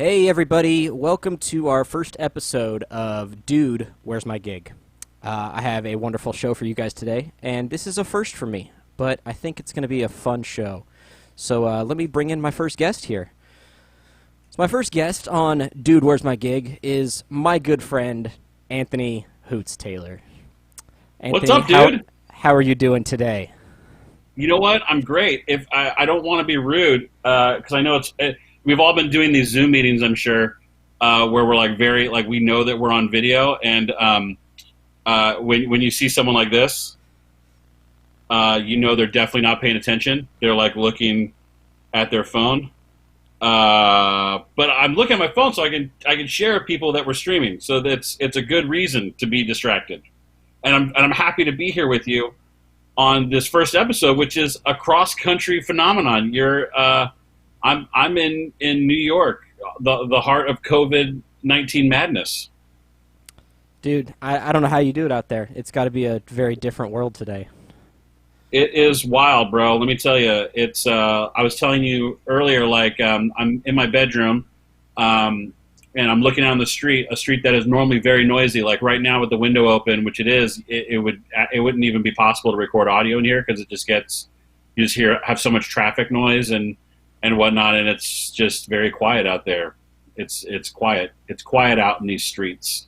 Hey everybody, welcome to our first episode of Dude, Where's My Gig? I have a wonderful show for you guys today, and this is a first for me, but I think it's going to be a fun show. So let me bring in my first guest here. So my first guest on Dude, Where's My Gig is my good friend, Anthony Hoots Taylor. What's Anthony, up, dude? how are you doing today? You know what? I'm great. If I don't want to be rude, because I know we've all been doing these Zoom meetings, I'm sure, where we're like we know that we're on video, and when you see someone like this, you know they're definitely not paying attention. They're like looking at their phone. But I'm looking at my phone so I can share with people that we're streaming. So it's a good reason to be distracted, and I'm happy to be here with you on this first episode, which is a cross-country phenomenon. I'm in New York, the heart of COVID-19 madness. Dude, I don't know how you do it out there. It's got to be a very different world today. It is wild, bro. Let me tell you. It's I was telling you earlier, like I'm in my bedroom, and I'm looking out on the street, a street that is normally very noisy. Like right now with the window open, which it is, it wouldn't even be possible to record audio in here because you just have so much traffic noise and whatnot, and it's just very quiet out there. It's quiet. It's quiet out in these streets,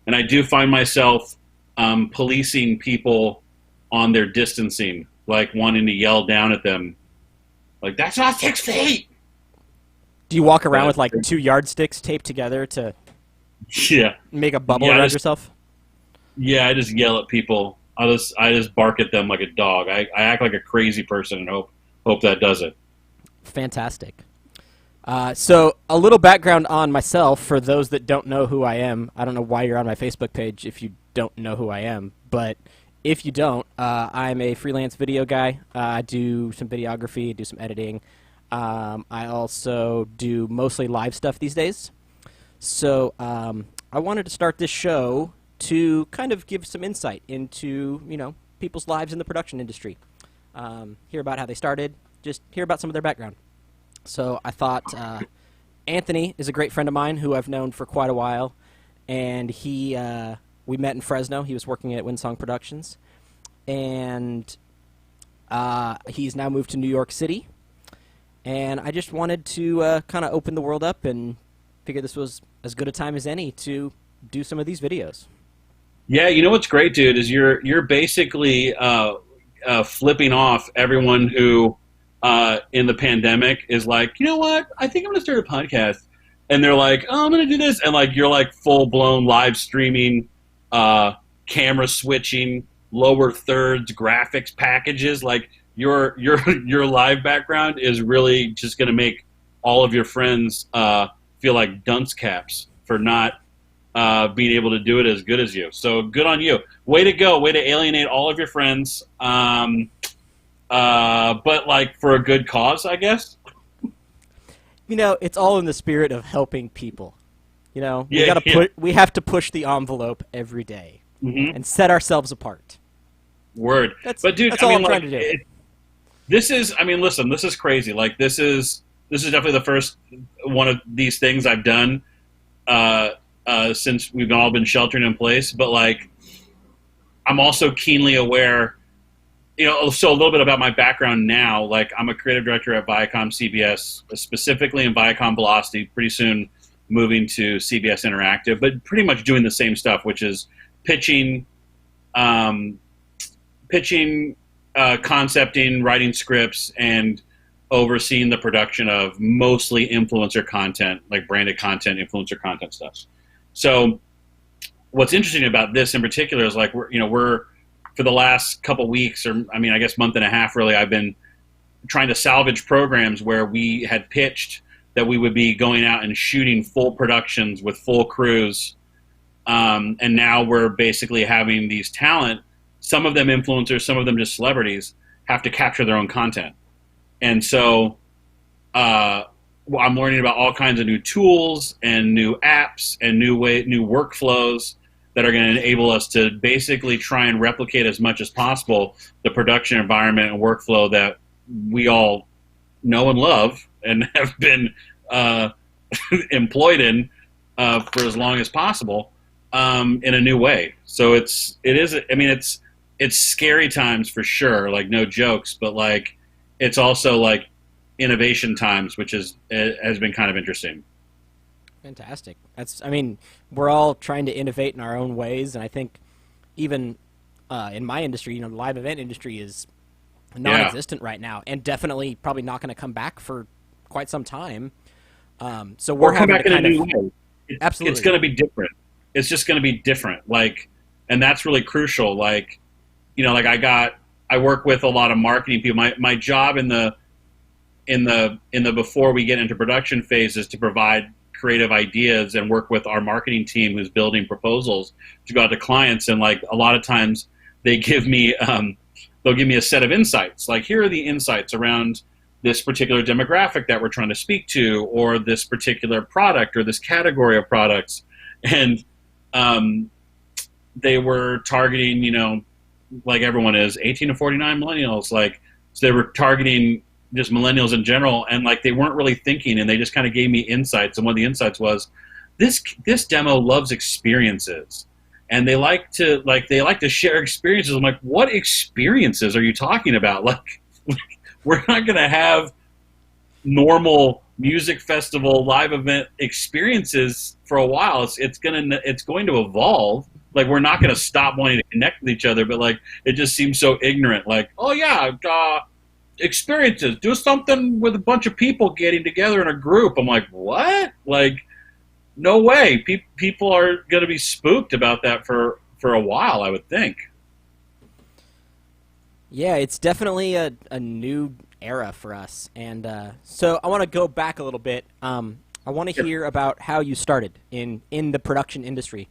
and I do find myself policing people on their distancing, like wanting to yell down at them, like that's not 6 feet. Do you walk around with like 2 yardsticks taped together to make a bubble around yourself? Yeah, I just yell at people. I just bark at them like a dog. I act like a crazy person and hope that does it. Fantastic. So a little background on myself for those that don't know who I am. I don't know why you're on my Facebook page if you don't know who I am, but if you don't, I'm a freelance video guy. I do some videography, do some editing. I also do mostly live stuff these days. So I wanted to start this show to kind of give some insight into, people's lives in the production industry. Hear about how they started, just hear about some of their background. So I thought Anthony is a great friend of mine who I've known for quite a while, and we met in Fresno. He was working at Windsong Productions, and he's now moved to New York City. And I just wanted to kind of open the world up and figure this was as good a time as any to do some of these videos. Yeah, you know what's great, dude, is you're basically flipping off everyone who in the pandemic is like, you know what, I think I'm going to start a podcast. And they're like, oh, I'm going to do this. And like you're like full-blown live streaming, camera switching, lower thirds, graphics packages. Like your live background is really just going to make all of your friends feel like dunce caps for not being able to do it as good as you. So good on you. Way to go. Way to alienate all of your friends. But like for a good cause, I guess. It's all in the spirit of helping people. We have to push the envelope every day and set ourselves apart. Word. But dude, that's all I'm trying to do. Listen, this is crazy. Like this is definitely the first one of these things I've done since we've all been sheltering in place. But like, I'm also keenly aware. So a little bit about my background now. Like, I'm a creative director at Viacom CBS, specifically in Viacom Velocity. Pretty soon, moving to CBS Interactive, but pretty much doing the same stuff, which is pitching, concepting, writing scripts, and overseeing the production of mostly influencer content, like branded content, influencer content stuff. So, what's interesting about this in particular is like we're for the last couple weeks, or I guess month and a half, really, I've been trying to salvage programs where we had pitched that we would be going out and shooting full productions with full crews, and now we're basically having these talent, some of them influencers, some of them just celebrities, have to capture their own content. And so I'm learning about all kinds of new tools and new apps and new workflows that are going to enable us to basically try and replicate as much as possible the production environment and workflow that we all know and love and have been employed in for as long as possible in a new way. So it is. I mean, it's scary times for sure. Like no jokes, but like it's also like innovation times, which is it has been kind of interesting. Fantastic. I mean, we're all trying to innovate in our own ways, and I think even in my industry, the live event industry is Yeah, non-existent right now, and definitely probably not going to come back for quite some time. So we're or come having to back in a kind of new way. It's absolutely. going to be different. It's just going to be different. Like, and that's really crucial. Like, like I work with a lot of marketing people. My job in the before we get into production phase is to provide creative ideas and work with our marketing team who's building proposals to go out to clients. And like a lot of times they give me they'll give me a set of insights. Like here are the insights around this particular demographic that we're trying to speak to, or this particular product, or this category of products. And um, they were targeting, like everyone is, 18 to 49 millennials. Like, so they were targeting just millennials in general, and like they weren't really thinking, and they just kind of gave me insights. And one of the insights was this demo loves experiences, and they like to share experiences. I'm like, what experiences are you talking about? Like, we're not going to have normal music festival live event experiences for a while. It's going to evolve. Like we're not going to stop wanting to connect with each other, but like it just seems so ignorant. Like, oh yeah, experiences, do something with a bunch of people getting together in a group. I'm like, what? Like, no way. People are going to be spooked about that for a while, I would think. Yeah, it's definitely a new era for us. And so I want to go back a little bit. I want to Sure. hear about how you started in the production industry.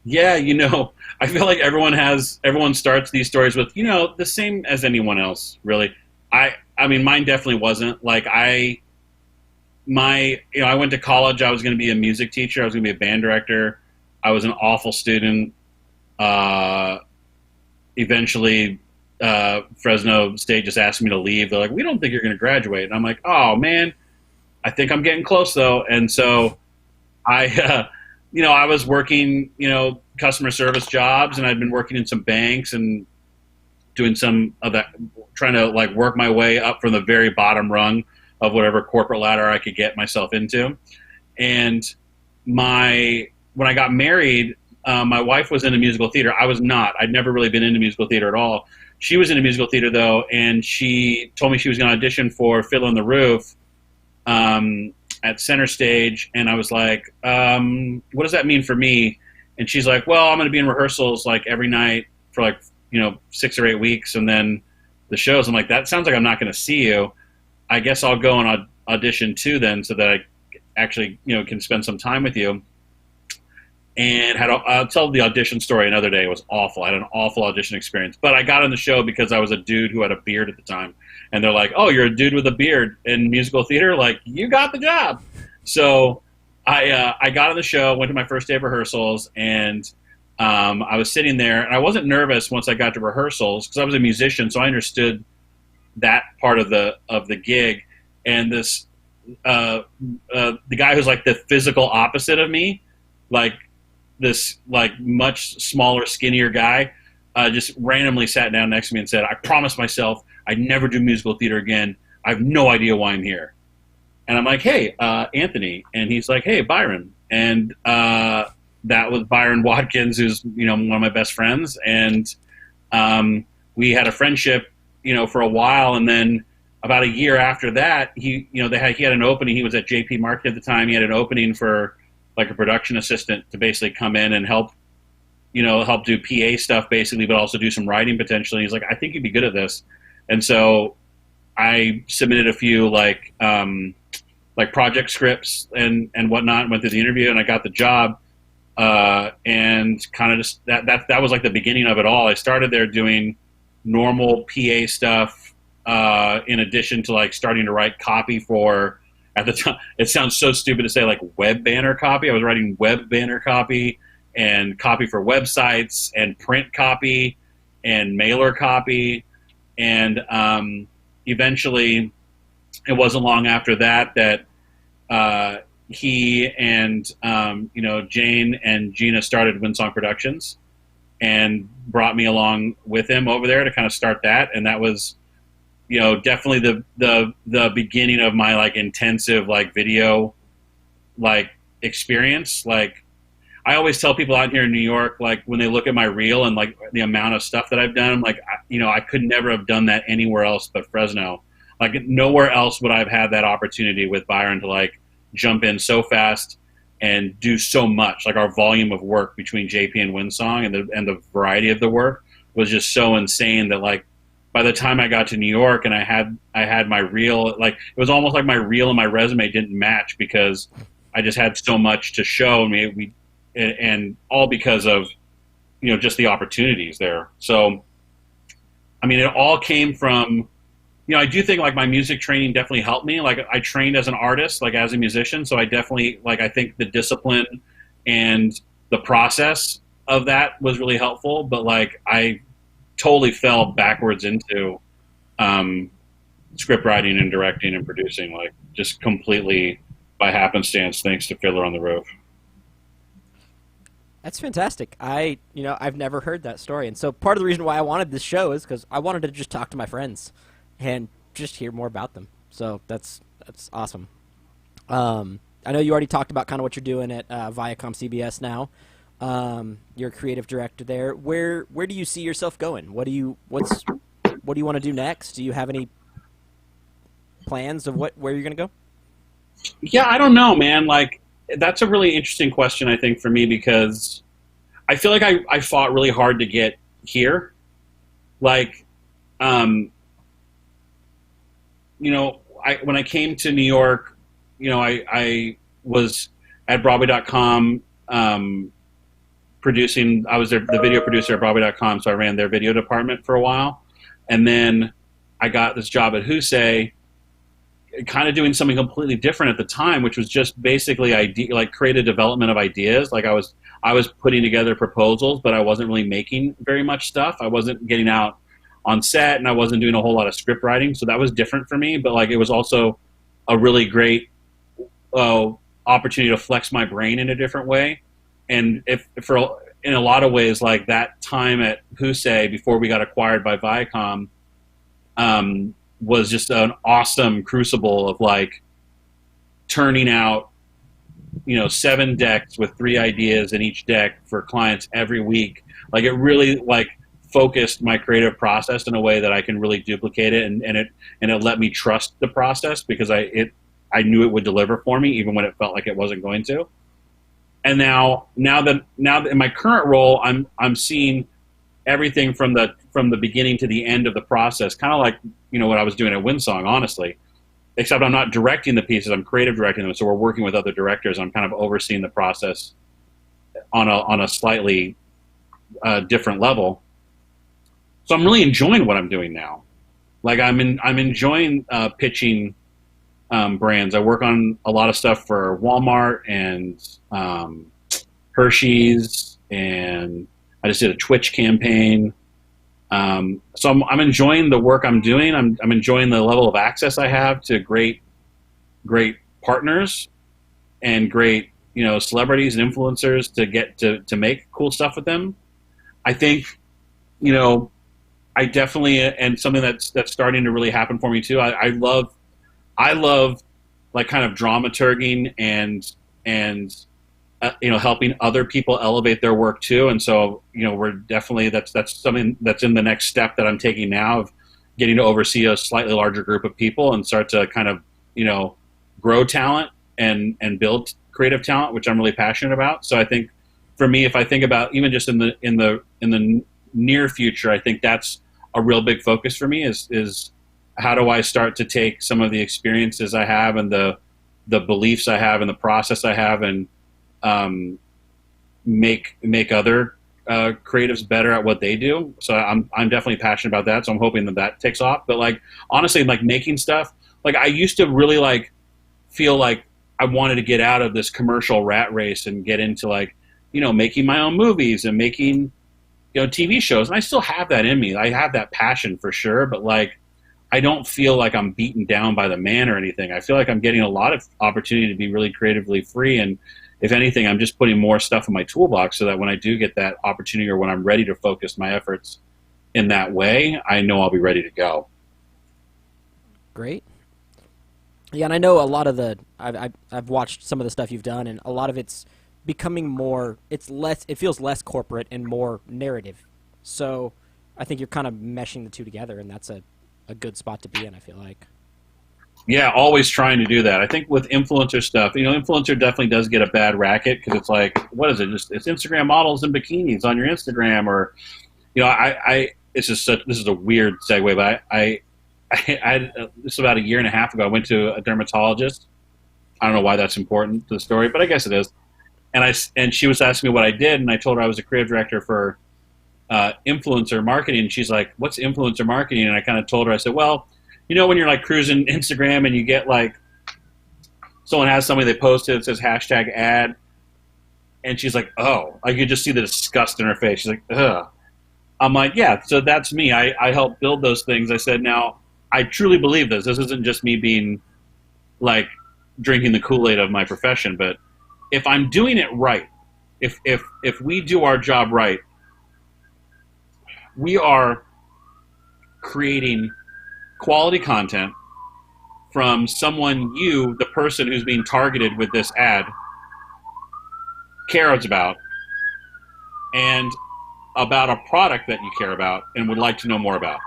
Yeah, I feel like everyone starts these stories with, the same as anyone else, really. I mean mine definitely wasn't. Like I went to college, I was going to be a music teacher, I was going to be a band director. I was an awful student. Uh Eventually Fresno State just asked me to leave. They're like, "We don't think you're going to graduate." And I'm like, "Oh man, I think I'm getting close though." And so I I was working, customer service jobs, and I'd been working in some banks and doing some of that, trying to like work my way up from the very bottom rung of whatever corporate ladder I could get myself into. And when I got married, my wife was into musical theater. I was not. I'd never really been into musical theater at all. She was into musical theater though, and she told me she was going to audition for Fiddler on the Roof at Center Stage, and I was like, "What does that mean for me?" And she's like, "Well, I'm going to be in rehearsals like every night for like 6 or 8 weeks, and then the shows." I'm like, "That sounds like I'm not going to see you. I guess I'll go and audition too then, so that I actually can spend some time with you." And I'll tell the audition story another day. It was awful. I had an awful audition experience, but I got on the show because I was a dude who had a beard at the time, and they're like, "Oh, you're a dude with a beard in musical theater? Like, you got the job." So I got on the show, went to my first day of rehearsals, and I was sitting there, and I wasn't nervous once I got to rehearsals because I was a musician, so I understood that part of the gig. And this the guy who's like the physical opposite of me, like this like much smaller, skinnier guy, just randomly sat down next to me and said, "I promised myself I'd never do musical theater again. I have no idea why I'm here." And I'm like, "Hey, Anthony," and he's like, "Hey, Byron," and that was Byron Watkins, who's one of my best friends, and we had a friendship, for a while, and then about a year after that, he had an opening. He was at JP Market at the time. He had an opening for like a production assistant to basically come in and help do PA stuff basically, but also do some writing potentially. He's like, "I think you'd be good at this," and so I submitted a few like project scripts and whatnot. Went through the interview and I got the job. And kind of just that was like the beginning of it all. I started there doing normal PA stuff, in addition to like starting to write copy for, at the time, it sounds so stupid to say like web banner copy. I was writing web banner copy and copy for websites and print copy and mailer copy. And eventually, it wasn't long after that uh, he and Jane and Gina started Windsong Productions and brought me along with him over there to kind of start that, and that was definitely the beginning of my like intensive like video like experience. Like I always tell people out here in New York, like when they look at my reel and like the amount of stuff that I've done, I'm like, I could never have done that anywhere else but Fresno. Like nowhere else would I have had that opportunity with Byron to like jump in so fast and do so much. Like our volume of work between JP and Windsong and the variety of the work was just so insane that like by the time I got to New York and I had my reel, like it was almost like my reel and my resume didn't match because I just had so much to show. And all because of just the opportunities there. So I mean, it all came from I do think like my music training definitely helped me. Like I trained as an artist, like as a musician, so I definitely like I think the discipline and the process of that was really helpful. But like I totally fell backwards into script writing and directing and producing, like just completely by happenstance, thanks to Fiddler on the Roof. That's fantastic. I've never heard that story, and so part of the reason why I wanted this show is because I wanted to just talk to my friends and just hear more about them. So that's awesome. I know you already talked about kind of what you're doing at Viacom CBS now. You're a creative director there. Where do you see yourself going? What do you want to do next? Do you have any plans of where you're going to go? Yeah, I don't know, man. Like that's a really interesting question, I think, for me because I feel like I fought really hard to get here. Like, when I came to New York, I was at Broadway.com producing. I was the video producer at Broadway.com, so I ran their video department for a while. And then I got this job at Husey, kind of doing something completely different at the time, which was just basically creative development of ideas. Like I was putting together proposals, but I wasn't really making very much stuff. I wasn't getting out on set, and I wasn't doing a whole lot of script writing, so that was different for me. But like it was also a really great opportunity to flex my brain in a different way. And in a lot of ways, like that time at Husey before we got acquired by Viacom, was just an awesome crucible of like turning out 7 decks with 3 ideas in each deck for clients every week. Like it really like focused my creative process in a way that I can really duplicate it, and it let me trust the process because I knew it would deliver for me even when it felt like it wasn't going to. And now that in my current role, I'm seeing everything from the beginning to the end of the process, kind of like what I was doing at Windsong, honestly. Except I'm not directing the pieces; I'm creative directing them. So we're working with other directors. I'm kind of overseeing the process on a slightly different level. So I'm really enjoying what I'm doing now. Like I'm enjoying pitching brands. I work on a lot of stuff for Walmart and Hershey's, and I just did a Twitch campaign. So I'm enjoying the work I'm doing. I'm enjoying the level of access I have to great partners and great celebrities and influencers to get to make cool stuff with them. I think I definitely, and something that's starting to really happen for me too. I love like kind of dramaturging and helping other people elevate their work too. And so we're definitely that's something that's in the next step that I'm taking now of getting to oversee a slightly larger group of people and start to kind of grow talent and build creative talent, which I'm really passionate about. So I think for me, if I think about even just in the near future, I think that's a real big focus for me is how do I start to take some of the experiences I have and the beliefs I have and the process I have and make other creatives better at what they do. So I'm definitely passionate about that. So I'm hoping that takes off. But like honestly, like making stuff, like I used to really like feel like I wanted to get out of this commercial rat race and get into like making my own movies and making TV shows, and I still have that in me. I have that passion for sure, but like I don't feel like I'm beaten down by the man or anything. I feel like I'm getting a lot of opportunity to be really creatively free. And if anything, I'm just putting more stuff in my toolbox so that when I do get that opportunity or when I'm ready to focus my efforts in that way, I know I'll be ready to go. Great. Yeah, and I know a lot of the I've watched some of the stuff you've done, and a lot of it's becoming more. It's less. It feels less corporate and more narrative. So I think you're kind of meshing the two together, and that's a good spot to be in. I feel like. Yeah, always trying to do that. I think with influencer stuff, influencer definitely does get a bad racket because it's like, what is it? Just it's Instagram models in bikinis on your Instagram, or it's just this is a weird segue, but this is about a year and a half ago. I went to a dermatologist. I don't know why that's important to the story, but I guess it is. And she was asking me what I did, and I told her I was a creative director for influencer marketing. And she's like, "What's influencer marketing?" And I kind of told her, I said, "Well, when you're like cruising Instagram and you get like someone has something they posted that says hashtag ad," and she's like, "Oh," I could just see the disgust in her face. She's like, "Ugh." I'm like, "Yeah, so that's me. I helped build those things." I said, "Now I truly believe this. This isn't just me being like drinking the Kool-Aid of my profession, but if I'm doing it right, if we do our job right, we are creating quality content from someone the person who's being targeted with this ad, cares about, and about a product that you care about and would like to know more about."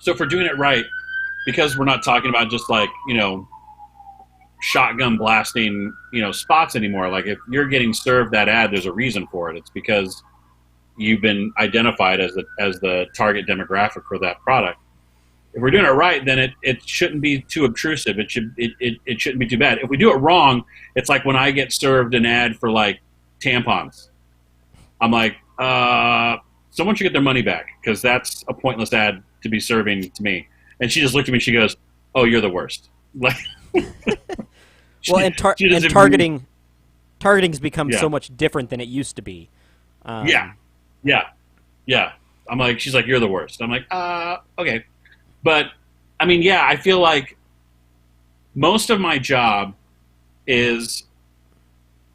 So if we're doing it right, because we're not talking about just like, shotgun blasting, spots anymore. Like if you're getting served that ad, there's a reason for it. It's because you've been identified as the target demographic for that product. If we're doing it right, then it shouldn't be too obtrusive. It shouldn't be too bad. If we do it wrong, it's like when I get served an ad for like tampons. I'm like, someone should get their money back because that's a pointless ad to be serving to me. And she just looked at me. She goes, "Oh, you're the worst." Like, well, and targeting's become so much different than it used to be. Yeah. I'm like, she's like, "You're the worst." I'm like, okay. But, I mean, yeah, I feel like most of my job is,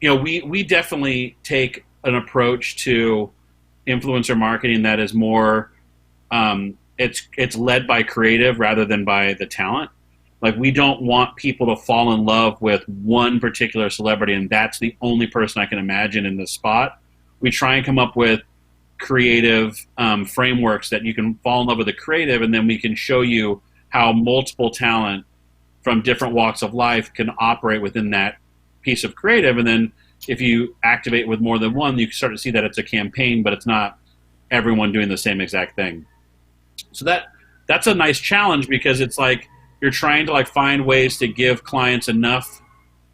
we definitely take an approach to influencer marketing that is more, it's led by creative rather than by the talent. Like, we don't want people to fall in love with one particular celebrity and that's the only person I can imagine in this spot. We try and come up with creative frameworks that you can fall in love with the creative, and then we can show you how multiple talent from different walks of life can operate within that piece of creative. And then if you activate with more than one, you can start to see that it's a campaign, but it's not everyone doing the same exact thing. So that's a nice challenge because it's like you're trying to like find ways to give clients enough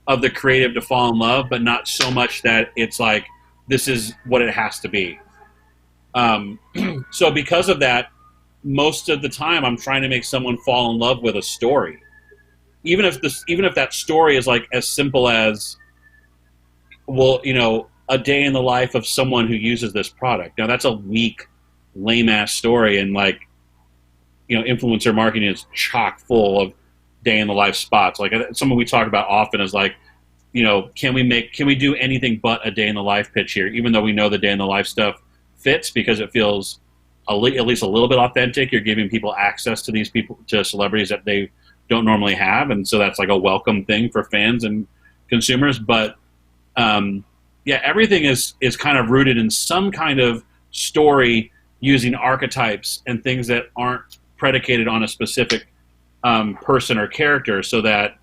of the creative to fall in love, but not so much that it's like this is what it has to be. So because of that, most of the time I'm trying to make someone fall in love with a story. Even if that story is like as simple as, well, a day in the life of someone who uses this product. Now that's a weak, lame ass story, and like, influencer marketing is chock full of day in the life spots. Like something we talk about often is like, can we do anything but a day in the life pitch here, even though we know the day in the life stuff fits because it feels at least a little bit authentic. You're giving people access to these people, to celebrities that they don't normally have, and so that's like a welcome thing for fans and consumers. But everything is kind of rooted in some kind of story using archetypes and things that aren't predicated on a specific person or character, so that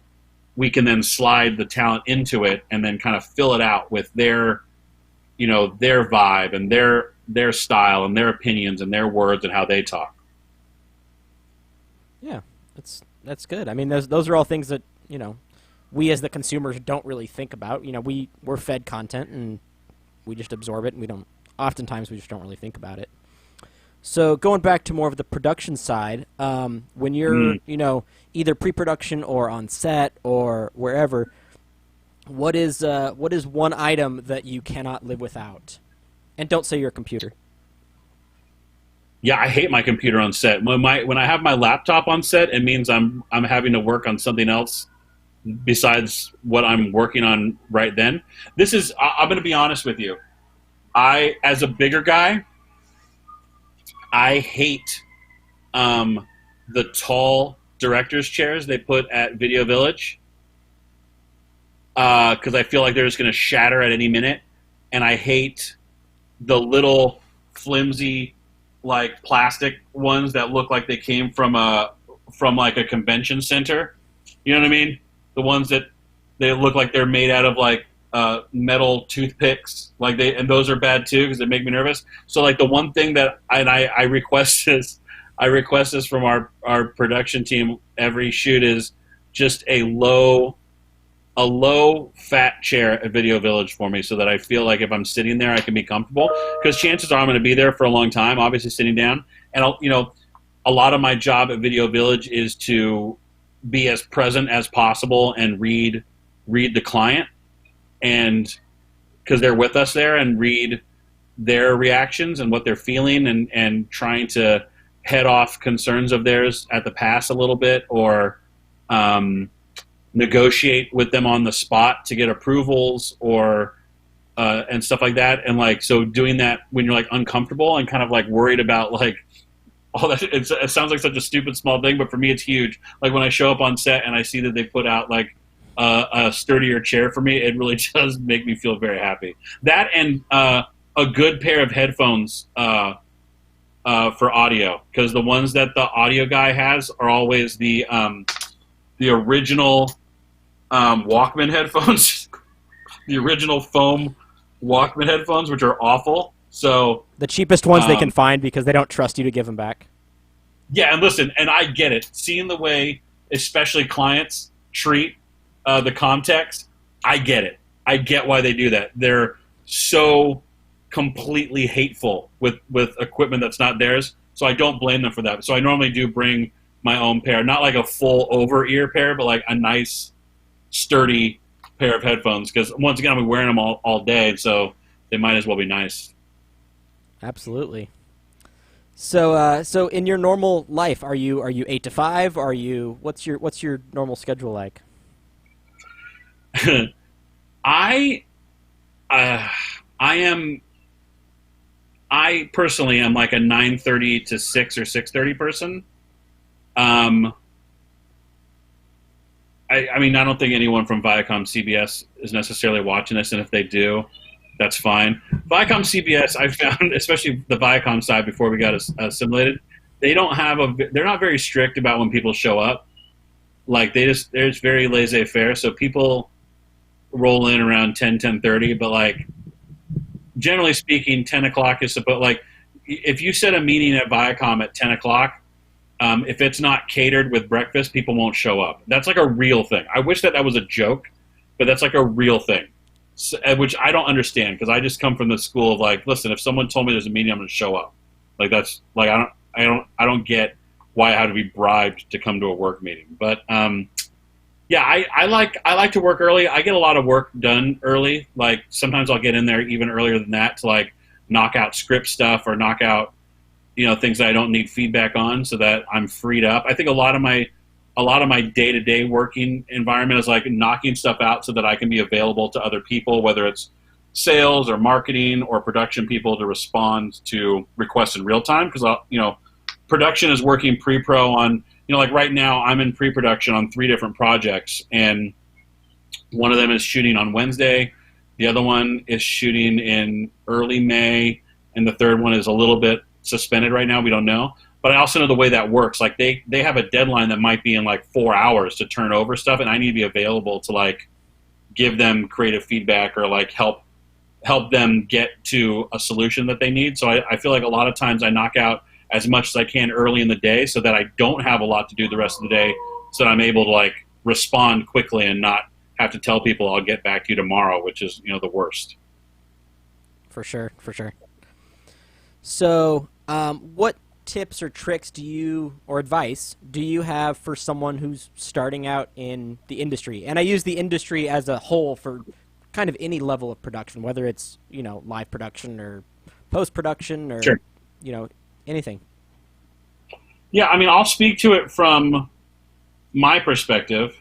we can then slide the talent into it and then kind of fill it out with their vibe and their style and their opinions and their words and how they talk. Yeah, that's good. I mean, those are all things that we as the consumers don't really think about. We're fed content and we just absorb it, and we just don't really think about it. So going back to more of the production side, when you're either pre-production or on set or wherever, what is one item that you cannot live without? And don't say your computer. Yeah, I hate my computer on set. When I have my laptop on set, it means I'm having to work on something else besides what I'm working on right then. I'm going to be honest with you. I, as a bigger guy, I hate um, the tall director's chairs they put at Video Village because I feel like they're just going to shatter at any minute, and I hate the little flimsy like plastic ones that look like they came from like a convention center. You know what I mean? The ones that they look like they're made out of like metal toothpicks, like they and those are bad too because they make me nervous. So like the one thing that I request is I request this from our production team every shoot is just a low fat chair at Video Village for me so that I feel like if I'm sitting there I can be comfortable because chances are I'm going to be there for a long time, obviously sitting down. And a lot of my job at Video Village is to be as present as possible and read the client, and because they're with us there, and read their reactions and what they're feeling, and trying to head off concerns of theirs at the pass a little bit, or negotiate with them on the spot to get approvals, or and stuff like that. And like, so doing that when you're like uncomfortable and kind of like worried about like all that, it sounds like such a stupid small thing, but for me it's huge. Like when I show up on set and I see that they put out like a sturdier chair for me, it really does make me feel very happy. That and a good pair of headphones for audio, because the ones that the audio guy has are always the original Walkman headphones, the original foam Walkman headphones, which are awful. So The cheapest ones they can find because they don't trust you to give them back. yeah, and listen, and I get it. Seeing the way, especially clients treat the context, I get it. I get why they do that. They're so completely hateful with equipment that's not theirs. So I don't blame them for that. So I normally do bring my own pair, not like a full over ear pair, but like a nice sturdy pair of headphones. Because once again, I'll be wearing them all day, so they might as well be nice. Absolutely. So in your normal life, are you 8 to 5? What's your normal schedule like? I I personally am like a 9:30 to 6 or 6:30 person. Um, I mean, I don't think anyone from Viacom CBS is necessarily watching this, and if they do, that's fine. Viacom CBS, I found, especially the Viacom side before we got assimilated, they're not very strict about when people show up. Like they're just very laissez-faire. So people roll in around 10:30, but like generally speaking, 10 o'clock is supposed, like if you set a meeting at Viacom at 10 o'clock, if it's not catered with breakfast, people won't show up. That's like a real thing. I wish that was a joke, but that's like a real thing, so, which I don't understand because I just come from the school of like, listen, if someone told me there's a meeting, I'm going to show up. Like that's like I don't get why I had to be bribed to come to a work meeting. But yeah, I like to work early. I get a lot of work done early. Like sometimes I'll get in there even earlier than that to like knock out script stuff or knock out things that I don't need feedback on, so that I'm freed up. I think a lot of my day-to-day working environment is like knocking stuff out so that I can be available to other people, whether it's sales or marketing or production people, to respond to requests in real time. Because production is working pre-pro on, like right now I'm in pre-production on 3 different projects, and one of them is shooting on Wednesday, the other one is shooting in early May, and the third one is a little bit suspended right now. We don't know. But I also know the way that works. Like they have a deadline that might be in like 4 hours to turn over stuff, and I need to be available to like give them creative feedback or like help them get to a solution that they need. So I feel like a lot of times I knock out as much as I can early in the day so that I don't have a lot to do the rest of the day, so that I'm able to like respond quickly and not have to tell people I'll get back to you tomorrow, which is the worst. For sure. So what tips or tricks or advice do you have for someone who's starting out in the industry? And I use the industry as a whole for kind of any level of production, whether it's live production or post production or Sure. anything. Yeah, I mean, I'll speak to it from my perspective.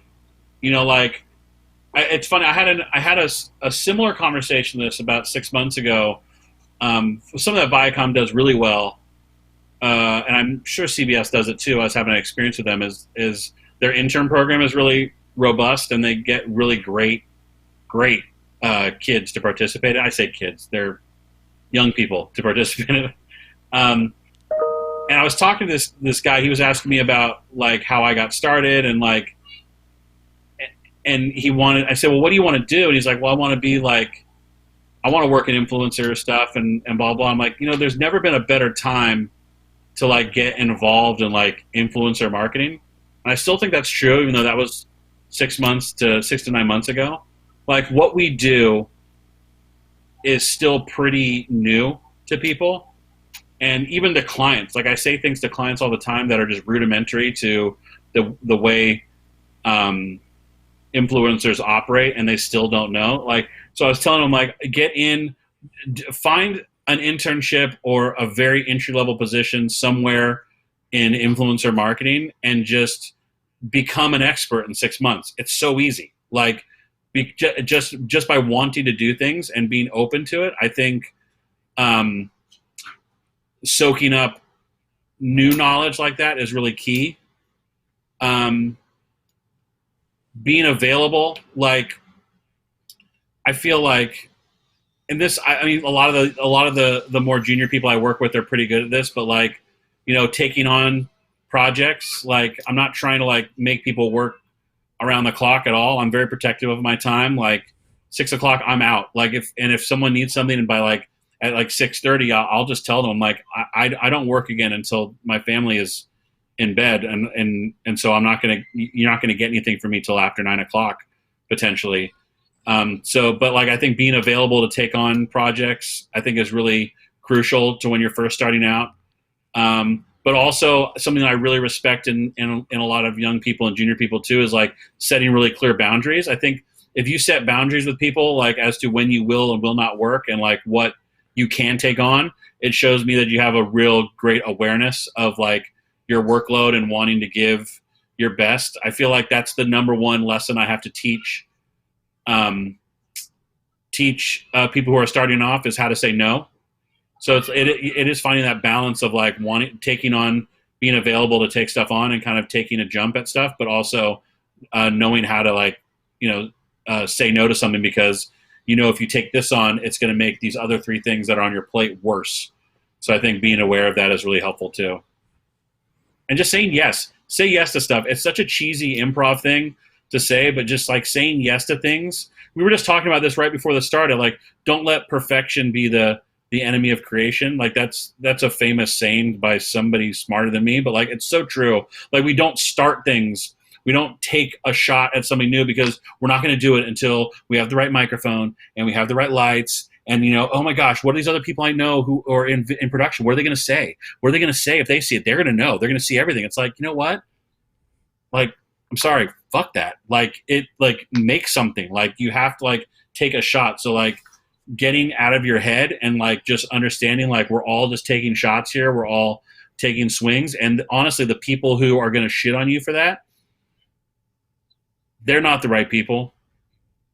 Like it's funny. I had a similar conversation to this about 6 months ago. Something that Viacom does really well, and I'm sure CBS does it too. I was having an experience with them. Is their intern program is really robust, and they get really great kids to participate. I say kids; they're young people to participate in it. Um, and I was talking to this guy. He was asking me about like how I got started and like, and he wanted. I said, well, what do you want to do? And he's like, well, I want to be like, I want to work in influencer stuff and blah blah. I'm like, there's never been a better time to like get involved in like influencer marketing. And I still think that's true, even though that was 6 to 9 months ago. Like what we do is still pretty new to people. And even to clients, like I say things to clients all the time that are just rudimentary to the way influencers operate, and they still don't know. Like, so I was telling them, like, find an internship or a very entry level position somewhere in influencer marketing, and just become an expert in 6 months. It's so easy. Like, just by wanting to do things and being open to it, I think. Soaking up new knowledge like that is really key. Being available, like I feel like, and this, I mean, a lot of the more junior people I work with are pretty good at this, but like, taking on projects, like I'm not trying to like make people work around the clock at all. I'm very protective of my time. Like 6 o'clock, I'm out. Like if someone needs something, and by like at like 6:30, I'll just tell them like I don't work again until my family is in bed, and so you're not gonna get anything from me till after 9 o'clock potentially. But like I think being available to take on projects, I think is really crucial to when you're first starting out. But also something that I really respect in a lot of young people and junior people too is like setting really clear boundaries. I think if you set boundaries with people, like as to when you will and will not work and like what you can take on, it shows me that you have a real great awareness of like your workload and wanting to give your best. I feel like that's the number one lesson I have to teach people who are starting off, is how to say no. So it is finding that balance of like taking on, being available to take stuff on and kind of taking a jump at stuff, but also knowing how to like, say no to something, because if you take this on, it's going to make these other three things that are on your plate worse. So I think being aware of that is really helpful too. And just saying yes. Say yes to stuff. It's such a cheesy improv thing to say, but just like saying yes to things. We were just talking about this right before this started. Like, don't let perfection be the enemy of creation. Like that's a famous saying by somebody smarter than me, but like it's so true. Like we don't start things. We don't take a shot at something new because we're not going to do it until we have the right microphone and we have the right lights. And, oh my gosh, what are these other people I know who are in production? What are they going to say? What are they going to say if they see it? They're going to know. They're going to see everything. It's like, you know what? Like, I'm sorry, fuck that. Like, make something. Like, you have to, like, take a shot. So, like, getting out of your head and, like, just understanding, like, we're all just taking shots here. We're all taking swings. And honestly, the people who are going to shit on you for that, they're not the right people.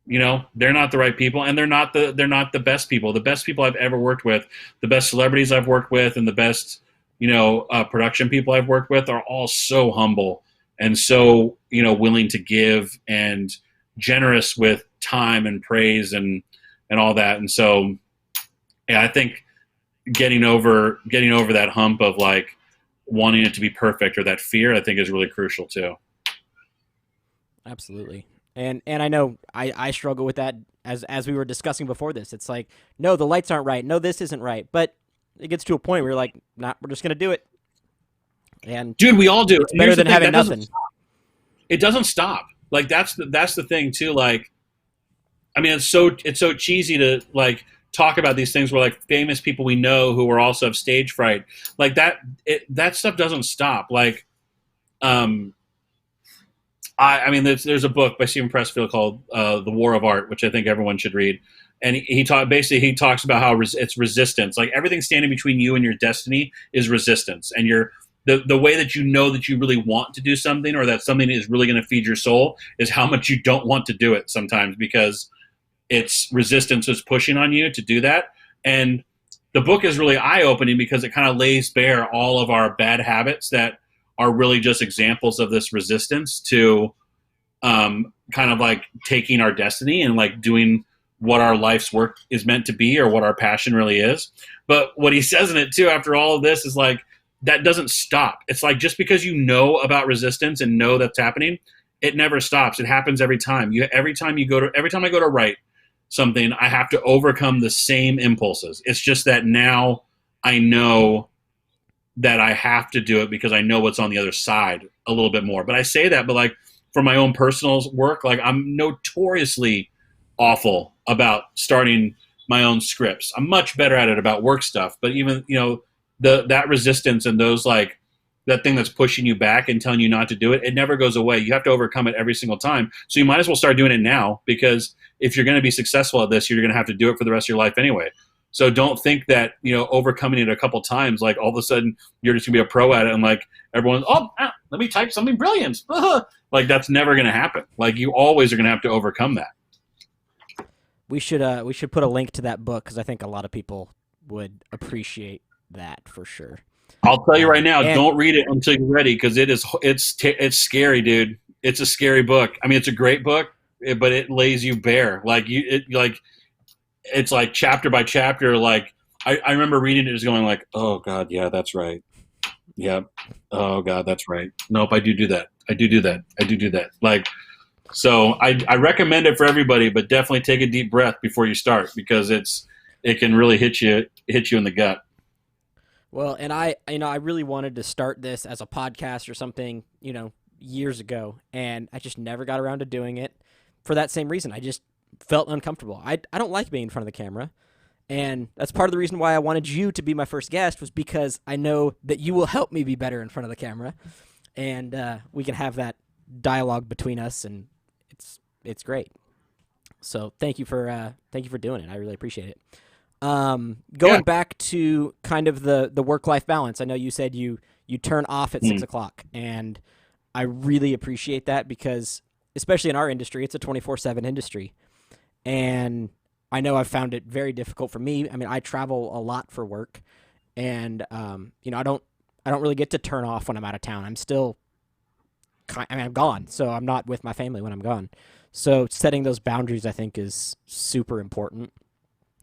They're not the right people, and they're not the best people. The best people I've ever worked with, the best celebrities I've worked with, and the best, production people I've worked with are all so humble and so, willing to give and generous with time and praise and all that. And so, yeah, I think getting over that hump of like wanting it to be perfect, or that fear, I think is really crucial too. Absolutely. And I know I struggle with that as we were discussing before this. It's like, no, the lights aren't right. No, this isn't right. But it gets to a point where you're like, nah, we're just going to do it. And dude, we all do. It's better than having nothing. It doesn't stop. Like that's the thing too. Like, I mean, it's so cheesy to like talk about these things where like famous people we know who are also have stage fright, like that stuff doesn't stop. Like, I mean, there's a book by Stephen Pressfield called The War of Art, which I think everyone should read. And he talks about how it's resistance. Like everything standing between you and your destiny is resistance. And the way that you know that you really want to do something, or that something is really going to feed your soul, is how much you don't want to do it sometimes, because it's resistance is pushing on you to do that. And the book is really eye-opening because it kind of lays bare all of our bad habits that are really just examples of this resistance to kind of like taking our destiny and like doing what our life's work is meant to be, or what our passion really is. But what he says in it too, after all of this, is like, that doesn't stop. It's like, just because you know about resistance and know that's happening, it never stops. It happens every time. Every time I go to write something, I have to overcome the same impulses. It's just that now I know that I have to do it because I know what's on the other side a little bit more. But I say that, but like for my own personal work, like I'm notoriously awful about starting my own scripts. I'm much better at it about work stuff, but even, that resistance and those like that thing that's pushing you back and telling you not to do it, it never goes away. You have to overcome it every single time. So you might as well start doing it now, because if you're going to be successful at this, you're going to have to do it for the rest of your life anyway. So don't think that, overcoming it a couple times, like all of a sudden you're just gonna be a pro at it, and like everyone's, let me type something brilliant. Like that's never going to happen. Like you always are going to have to overcome that. We should put a link to that book, because I think a lot of people would appreciate that for sure. I'll tell you right now, don't read it until you're ready, because it's scary, dude. It's a scary book. I mean, it's a great book, but it lays you bare. It's like chapter by chapter. Like I remember reading it, just going like, oh God, yeah, that's right. Yeah. Oh God, that's right. Nope, I do that. I do that. Like, so I recommend it for everybody, but definitely take a deep breath before you start, because it can really hit you in the gut. Well, and I really wanted to start this as a podcast or something, years ago, and I just never got around to doing it for that same reason. I just felt uncomfortable. I don't like being in front of the camera, and that's part of the reason why I wanted you to be my first guest, was because I know that you will help me be better in front of the camera, and we can have that dialogue between us, and it's great. So thank you for doing it. I really appreciate it. Going back to kind of the work-life balance, I know you said you turn off at 6 o'clock, and I really appreciate that, because especially in our industry, it's a 24/7 industry, and I know I've found it very difficult for me. I mean, I travel a lot for work, and I don't really get to turn off when I'm out of town. I'm still, I'm gone, so I'm not with my family when I'm gone. So setting those boundaries, I think, is super important.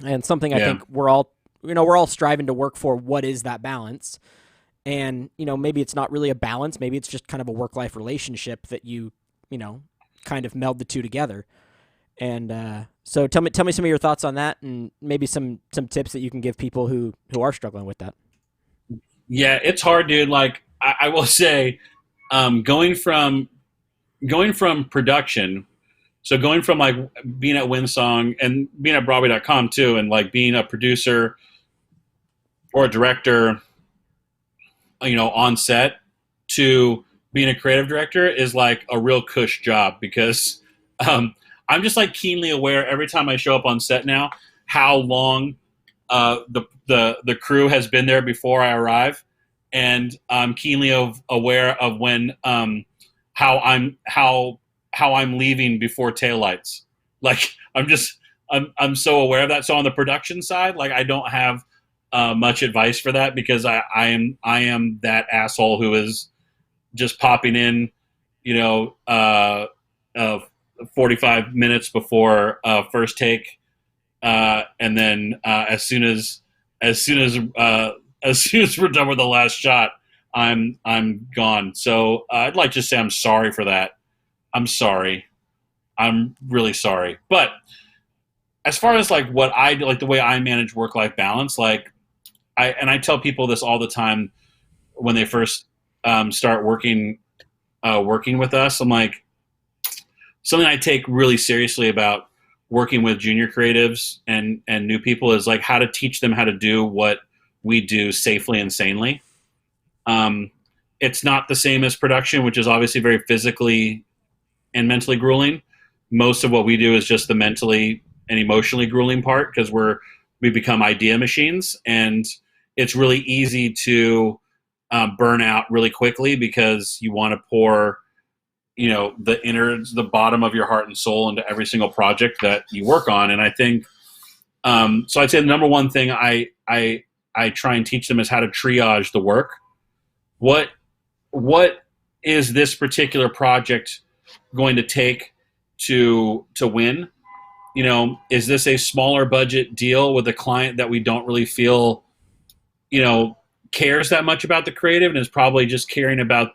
And something I think we're all striving to work for. What is that balance? And, maybe it's not really a balance. Maybe it's just kind of a work-life relationship that you kind of meld the two together. And so tell me some of your thoughts on that, and maybe some tips that you can give people who are struggling with that. Yeah, it's hard, dude. Like I will say, going from production, so going from like being at Windsong and being at Broadway.com too, and like being a producer or a director, on set, to being a creative director is like a real cush job, because I'm just like keenly aware every time I show up on set now how long the crew has been there before I arrive, and I'm keenly aware of when how I'm leaving before taillights. Like I'm so aware of that. So on the production side, like I don't have much advice for that, because I am that asshole who is just popping in, 45 minutes before first take, and then as soon as we're done with the last shot, I'm gone. So I'd like to say I'm sorry for that. I'm sorry. I'm really sorry. But as far as like what I do, like the way I manage work-life balance, like I tell people this all the time when they first start working with us. I'm like, something I take really seriously about working with junior creatives and new people is like how to teach them how to do what we do safely and sanely. It's not the same as production, which is obviously very physically and mentally grueling. Most of what we do is just the mentally and emotionally grueling part, because we become idea machines, and it's really easy to burn out really quickly because you want to pour, the innards, the bottom of your heart and soul into every single project that you work on. And I think, so I'd say the number one thing I try and teach them is how to triage the work. What is this particular project going to take to win? Is this a smaller budget deal with a client that we don't really feel, cares that much about the creative and is probably just caring about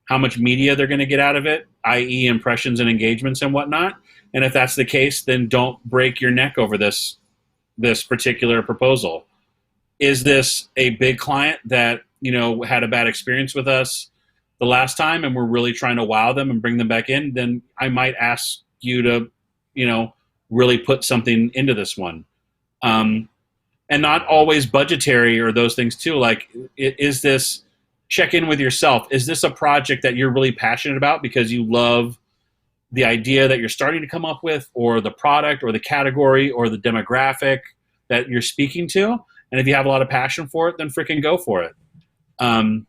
how much media they're going to get out of it, i.e. impressions and engagements and whatnot? And if that's the case, then don't break your neck over this particular proposal. Is this a big client that, had a bad experience with us the last time and we're really trying to wow them and bring them back in? Then I might ask you to, really put something into this one. And not always budgetary or those things too. Like, is this, check in with yourself. Is this a project that you're really passionate about because you love the idea that you're starting to come up with, or the product or the category or the demographic that you're speaking to? And if you have a lot of passion for it, then freaking go for it. I've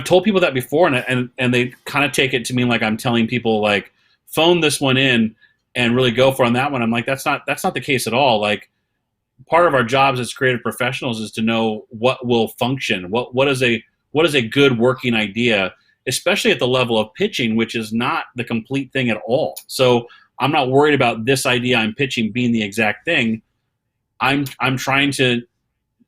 told people that before, and they kind of take it to mean like I'm telling people like, phone this one in and really go for on that one. I'm like, that's not the case at all. Like, part of our jobs as creative professionals is to know what will function. What is a good working idea, especially at the level of pitching, which is not the complete thing at all. So I'm not worried about this idea I'm pitching being the exact thing. I'm trying to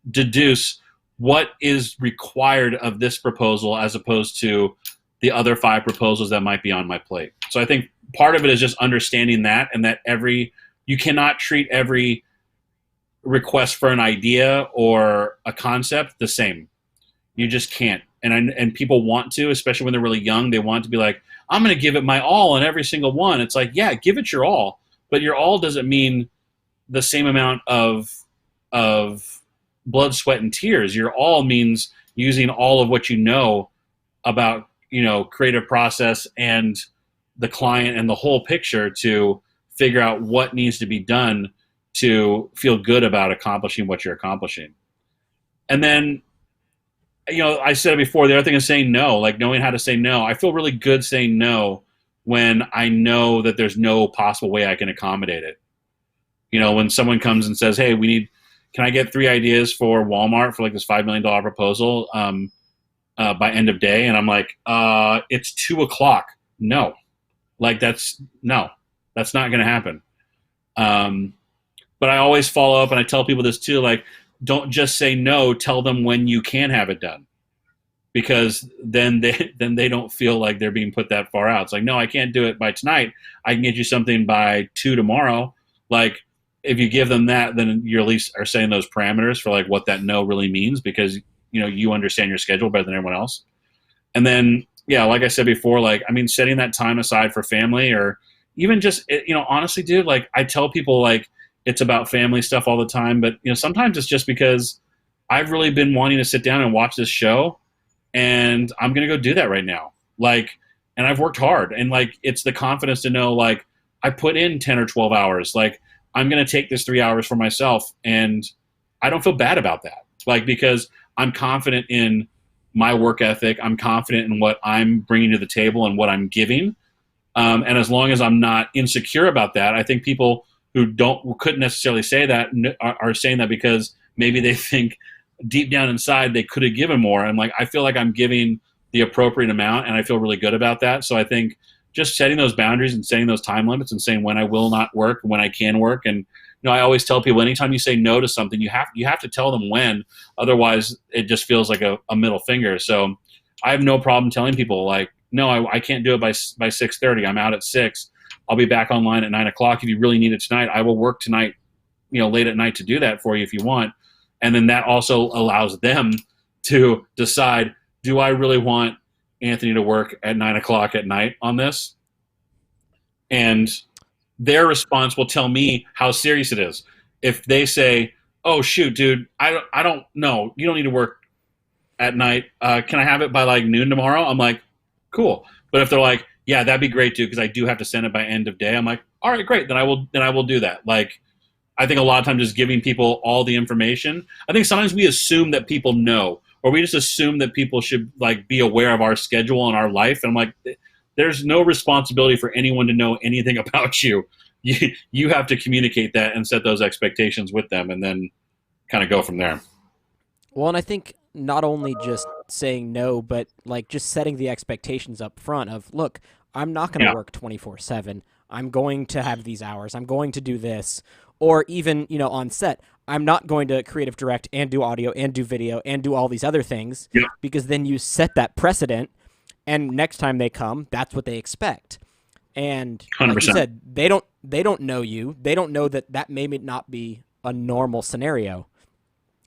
deduce what is required of this proposal as opposed to the other 5 proposals that might be on my plate. So I think part of it is just understanding that, and that you cannot treat every request for an idea or a concept the same. You just can't. And people want to, especially when they're really young, they want to be like, I'm going to give it my all on every single one. It's like, yeah, give it your all, but your all doesn't mean the same amount of blood, sweat, and tears. Your all means using all of what you know about, creative process and the client and the whole picture to figure out what needs to be done to feel good about accomplishing what you're accomplishing. And then, I said it before, the other thing is saying no, like knowing how to say no. I feel really good saying no when I know that there's no possible way I can accommodate it. When someone comes and says, hey, can I get 3 ideas for Walmart for like this $5 million proposal by end of day? And I'm like, it's 2:00. No, like that's not going to happen. But I always follow up, and I tell people this too, like, don't just say no, tell them when you can have it done. Because then they don't feel like they're being put that far out. It's like, no, I can't do it by tonight. I can get you something by 2 tomorrow. Like, if you give them that, then you at least are saying those parameters for like what that no really means, because you understand your schedule better than everyone else. And then, yeah, like I said before, like, I mean, setting that time aside for family, or even just, honestly, dude, like, I tell people like it's about family stuff all the time, but sometimes it's just because I've really been wanting to sit down and watch this show, and I'm going to go do that right now. Like, and I've worked hard, and like, it's the confidence to know, like, I put in 10 or 12 hours. Like, I'm going to take this 3 hours for myself, and I don't feel bad about that. Like, because I'm confident in my work ethic. I'm confident in what I'm bringing to the table and what I'm giving. And as long as I'm not insecure about that, I think people who couldn't necessarily say that are saying that because maybe they think deep down inside they could have given more. And like, I feel like I'm giving the appropriate amount, and I feel really good about that. So I think just setting those boundaries and setting those time limits and saying when I will not work, when I can work. And I always tell people, anytime you say no to something, you have to tell them when. Otherwise, it just feels like a middle finger. So I have no problem telling people, like, no, I can't do it by 6:30. I'm out at 6. I'll be back online at 9:00. If you really need it tonight, I will work tonight, late at night to do that for you if you want. And then that also allows them to decide, do I really want Anthony to work at 9:00 at night on this? And their response will tell me how serious it is. If they say, oh shoot, dude, I don't know, you don't need to work at night. Can I have it by like noon tomorrow? I'm like, cool. But if they're like, yeah, that'd be great too, because I do have to send it by end of day, I'm like, all right, great. Then I will do that. Like, I think a lot of times just giving people all the information. I think sometimes we assume that people know, or we just assume that people should like be aware of our schedule and our life. And I'm like, there's no responsibility for anyone to know anything about you. You have to communicate that and set those expectations with them, and then kind of go from there. Well, and I think not only just saying no, but like just setting the expectations up front of, look, I'm not going to Yeah, work 24/7. I'm going to have these hours. I'm going to do this. Or even, on set, I'm not going to creative direct and do audio and do video and do all these other things, yeah, because then you set that precedent, and next time they come, that's what they expect. And one hundred like you percent. said, they don't know you. They don't know that may not be a normal scenario.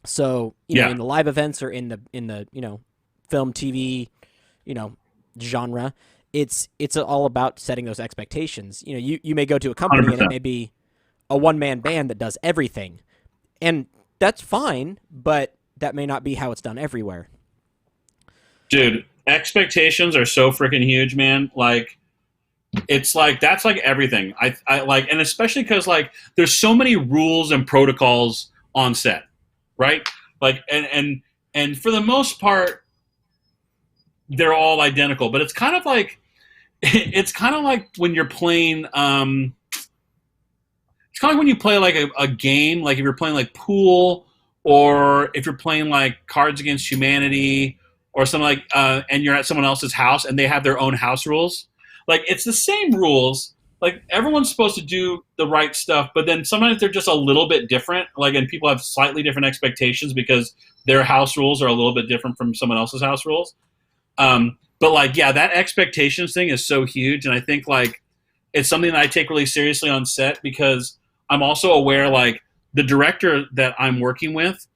So, Yeah, in the live events or in the film, TV, you know, genre, it's all about setting those expectations. You may go to a one hundred company and it percent. may be a one-man band that does everything. And that's fine, but that may not be how it's done everywhere. Dude, expectations are so freaking huge, man. Like, it's like that's like everything. I like, and especially because like there's so many rules and protocols on set, right? Like, and for the most part, they're all identical. But it's kind of like it's kind of like when you're playing. It's kind of like when you play like a game, like if you're playing like pool, or if you're playing like Cards Against Humanity, or something like, and you're at someone else's house and they have their own house rules. Like it's the same rules. Like everyone's supposed to do the right stuff, but then sometimes they're just a little bit different. Like, and people have slightly different expectations because their house rules are a little bit different from someone else's house rules. But like, yeah, that expectations thing is so huge, and I think like it's something that I take really seriously on set because I'm also aware like the director that I'm working with,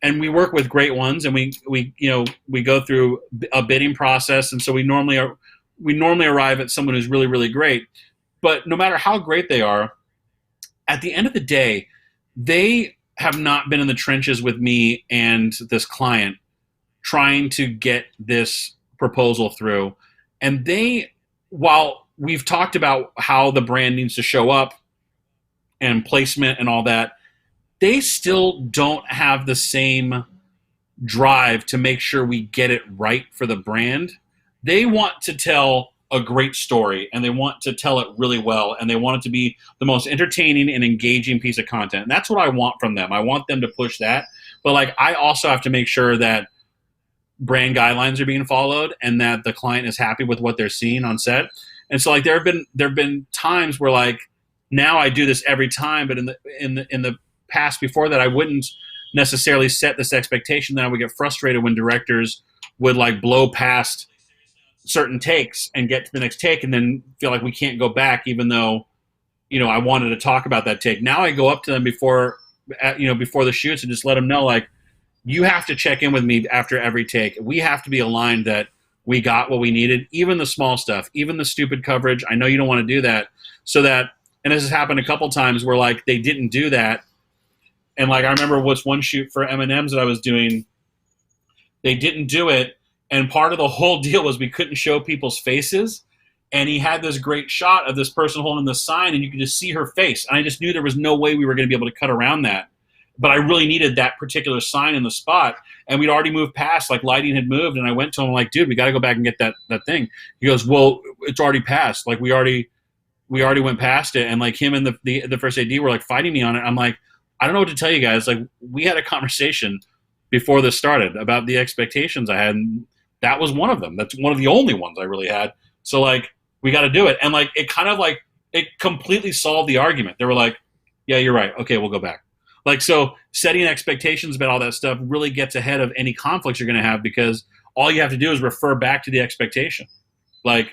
and we work with great ones, and we go through a bidding process, and so we normally arrive at someone who's really really great. But no matter how great they are, at the end of the day, they have not been in the trenches with me and this client trying to get this proposal through. And while we've talked about how the brand needs to show up and placement and all that, they still don't have the same drive to make sure we get it right for the brand. They want to tell a great story, and they want to tell it really well, and they want it to be the most entertaining and engaging piece of content. And that's what I want from them. I want them to push that. But like I also have to make sure that brand guidelines are being followed and that the client is happy with what they're seeing on set. And so like there have been times where like now I do this every time, but in the past before that I wouldn't necessarily set this expectation. That I would get frustrated when directors would like blow past certain takes and get to the next take and then feel like we can't go back even though I wanted to talk about that take. Now I go up to them before the shoots and just let them know like you have to check in with me after every take. We have to be aligned that we got what we needed, even the small stuff, even the stupid coverage. I know you don't want to do that. So that, and this has happened a couple times where like they didn't do that. And like I remember what's one shoot for M&M's that I was doing, they didn't do it. And part of the whole deal was we couldn't show people's faces. And he had this great shot of this person holding the sign, and you could just see her face. And I just knew there was no way we were going to be able to cut around that. But I really needed that particular sign in the spot. And we'd already moved past, like lighting had moved. And I went to him like, dude, we got to go back and get that thing. He goes, well, it's already passed. Like we already went past it. And like him and the first AD were like fighting me on it. I'm like, I don't know what to tell you guys. Like we had a conversation before this started about the expectations I had. And that was one of them. That's one of the only ones I really had. So like, we got to do it. And like, it completely solved the argument. They were like, yeah, you're right. Okay, we'll go back. Like, so setting expectations about all that stuff really gets ahead of any conflicts you're going to have because all you have to do is refer back to the expectation. Like,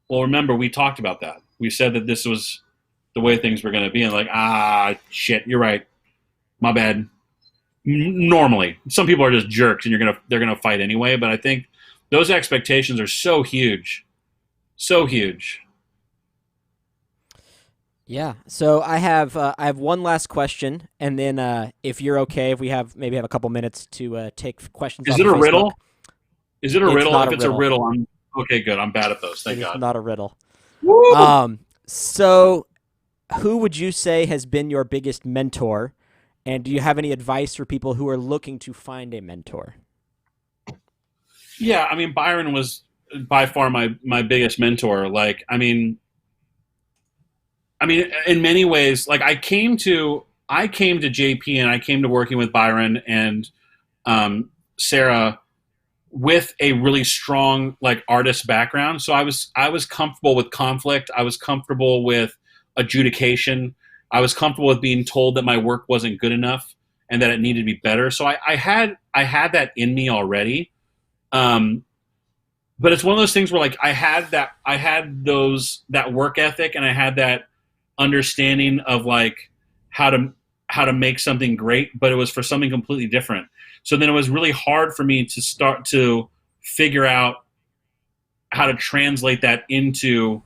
well, remember, we talked about that. We said that this was the way things were going to be. And like, shit, you're right. My bad. Normally, some people are just jerks and they're going to fight anyway. But I think those expectations are so huge. So huge. Yeah. So I have one last question, and then if you're okay, if we maybe have a couple minutes to take questions. Is off it of a Facebook. riddle? Is it a It's riddle? not If a it's a riddle. riddle, I'm okay. Good. I'm bad at those. It Thank is God. not a riddle. Woo! So who would you say has been your biggest mentor, and do you have any advice for people who are looking to find a mentor? Yeah, I mean, Byron was by far my biggest mentor. Like, I mean, in many ways, like I came to JP and I came to working with Byron and Sarah with a really strong like artist background. So I was comfortable with conflict. I was comfortable with adjudication. I was comfortable with being told that my work wasn't good enough and that it needed to be better. So I had that in me already. Um, but it's one of those things where like I had that work ethic and I had that understanding of like how to how to make something great, but it was for something completely different. So then it was really hard for me to start to figure out how to translate that into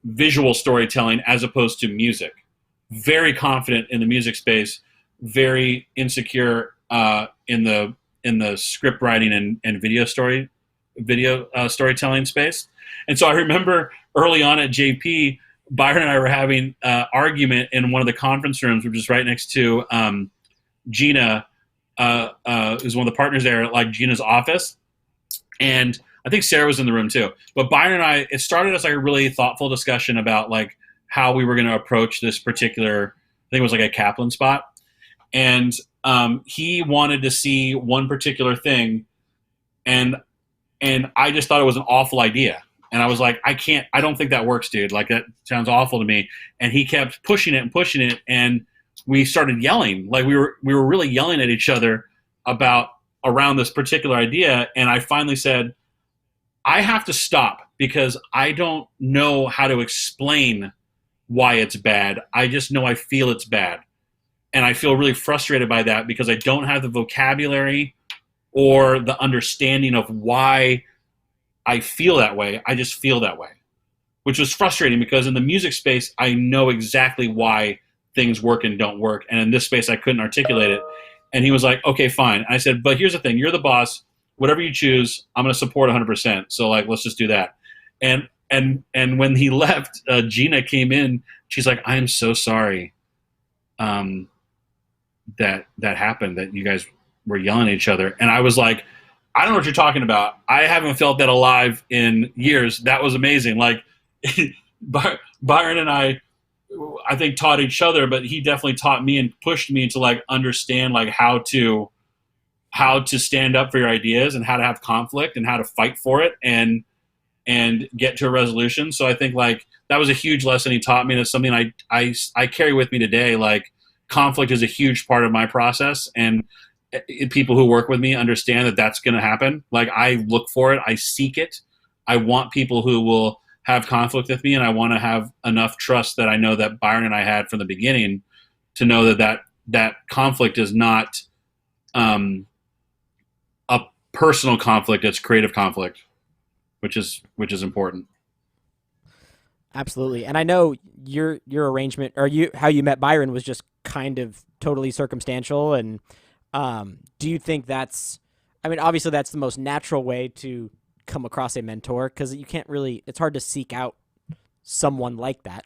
visual storytelling as opposed to music. Very confident in the music space, very insecure in the script writing and video storytelling space. And so I remember early on at JP, Byron and I were having an argument in one of the conference rooms, which is right next to Gina, who's one of the partners there, like Gina's office. And I think Sarah was in the room too. But Byron and I, it started as like a really thoughtful discussion about like how we were going to approach this particular, I think it was like a Kaplan spot. And he wanted to see one particular thing, and I just thought it was an awful idea. And I was like, I don't think that works, dude. Like that sounds awful to me. And he kept pushing it and pushing it, and we started yelling. Like we were really yelling at each other about around this particular idea. And I finally said, I have to stop because I don't know how to explain why it's bad. I just know I feel it's bad. And I feel really frustrated by that because I don't have the vocabulary or the understanding of why I feel that way. I just feel that way, which was frustrating because in the music space, I know exactly why things work and don't work. And in this space, I couldn't articulate it. And he was like, okay, fine. And I said, but here's the thing. You're the boss. Whatever you choose, I'm going to support 100%. So like, let's just do that. And when he left, Gina came in. She's like, I am so sorry that happened, that you guys were yelling at each other. And I was like, I don't know what you're talking about. I haven't felt that alive in years. That was amazing. Like Byron and I think taught each other, but he definitely taught me and pushed me to like understand like how to stand up for your ideas and how to have conflict and how to fight for it and get to a resolution. So I think like that was a huge lesson he taught me, and it's something I carry with me today. Like conflict is a huge part of my process, and people who work with me understand that that's going to happen. Like I look for it, I seek it. I want people who will have conflict with me, and I want to have enough trust that I know that Byron and I had from the beginning to know that conflict is not a personal conflict; it's creative conflict, which is important. Absolutely. And I know your arrangement or you how you met Byron was just kind of totally circumstantial. And do you think that's, I mean, obviously that's the most natural way to come across a mentor, because you can't really, it's hard to seek out someone like that.